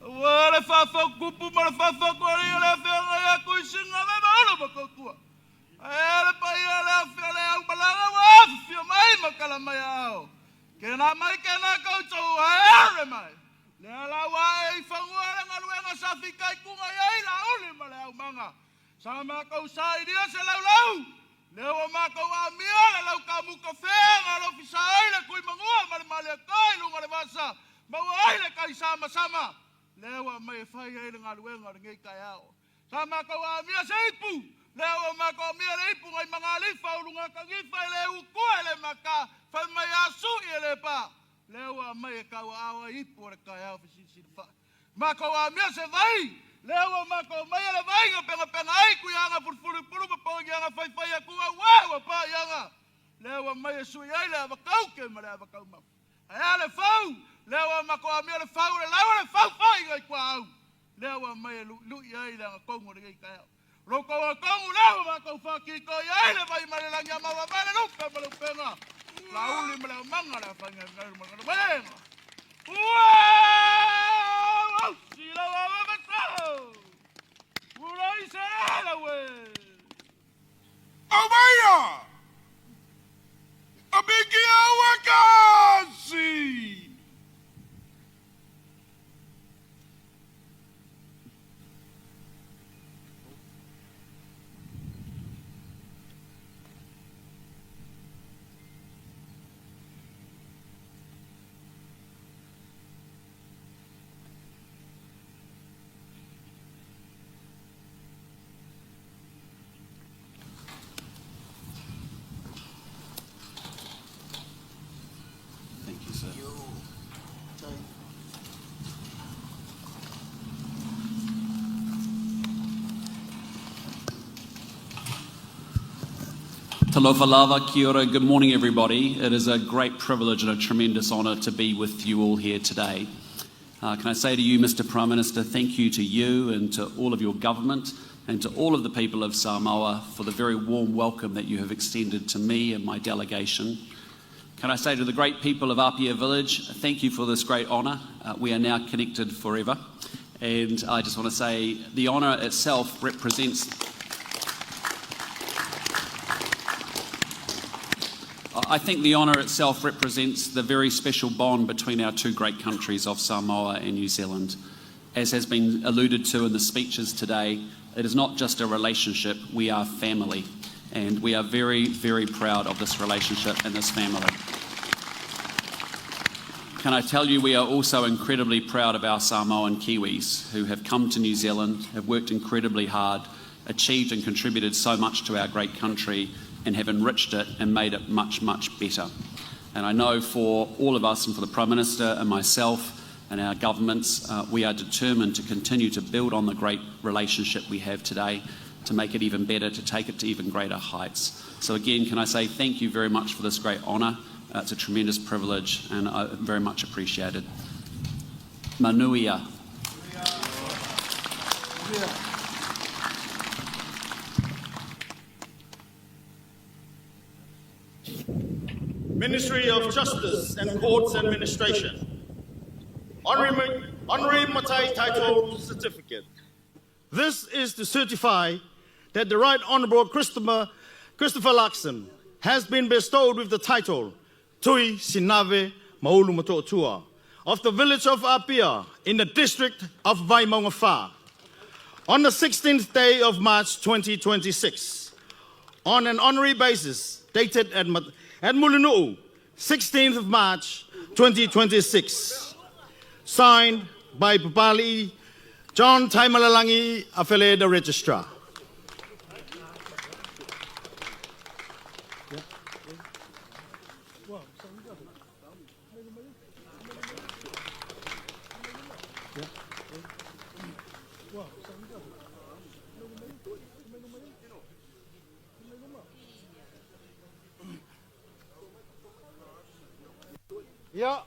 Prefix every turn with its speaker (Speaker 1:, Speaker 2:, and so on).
Speaker 1: Ole Faafotutupu Ole Alii. Ele paia le fele au balanga wa fio mai Palemeia. Kena mai kena kau tau ele mai. Le ala wa e fangua nga luenga safika kunga ai la ole male au manga. Sama kau sai dia se lau. Le o ma kau amia le lau kamu kafe nga lo fisai le kui mangua male kai lunga le vasa. Mau ai le kai sama. Le o mai fai ele nga luenga ngai kai ao. Sama kau amia seipu. Leo mako mire ipu ngai mangalifa ulunga kangifa le ukuele maka fa mai asu ele pa leo mai ka wa ipu re ka ya fisisi fa mako wa mia se vai leo mako mai le vai penga ai ku yanga pulu pa yanga fai ku wa pa yanga leo mai su ele va kauke mala va kau ma ale fau leo mako mia le fau le fau ngai ku au leo mai lu ia ile ko ngore ka ya Roko wa kongu leo mako faki ko yaile vai marelangi ama wa mare luka malupenga. La uli mala manga la fanga manga malenga. Wow! Sila wa matao. Ula isela we.
Speaker 2: Palemeia! Abiki awakasi.
Speaker 3: Talofa lava, kia ora, good morning everybody. It is a great privilege and a tremendous honour to be with you all here today. Can I say to you, Mr Prime Minister, thank you to you and to all of your government and to all of the people of Samoa for the very warm welcome that you have extended to me and my delegation. Can I say to the great people of Apia Village, thank you for this great honour. We are now connected forever. And I just want to say the honour itself represents I think the honour itself represents the very special bond between our two great countries of Samoa and New Zealand. As has been alluded to in the speeches today, it is not just a relationship, we are family. And we are very, very proud of this relationship and this family. Can I tell you, we are also incredibly proud of our Samoan Kiwis who have come to New Zealand, have worked incredibly hard, achieved and contributed so much to our great country and have enriched it and made it much, much better. And I know for all of us and for the Prime Minister and myself and our governments, we are determined to continue to build on the great relationship we have today, to make it even better, to take it to even greater heights. So again, can I say thank you very much for this great honour. It's a tremendous privilege and very much appreciated. Manuia.
Speaker 4: Ministry of Justice and Courts Administration. Honorary Matai Title Certificate. This is to certify that the Right Honourable Christopher Luxon has been bestowed with the title Tui Sinave Maulu Matotua of the village of Apia in the district of Waimaunga on the 16th day of March 2026 on an honorary basis dated at Mulinu'u, 16th of March 2026. Signed by Papali John Taimalalangi Afele, the Registrar. Ja,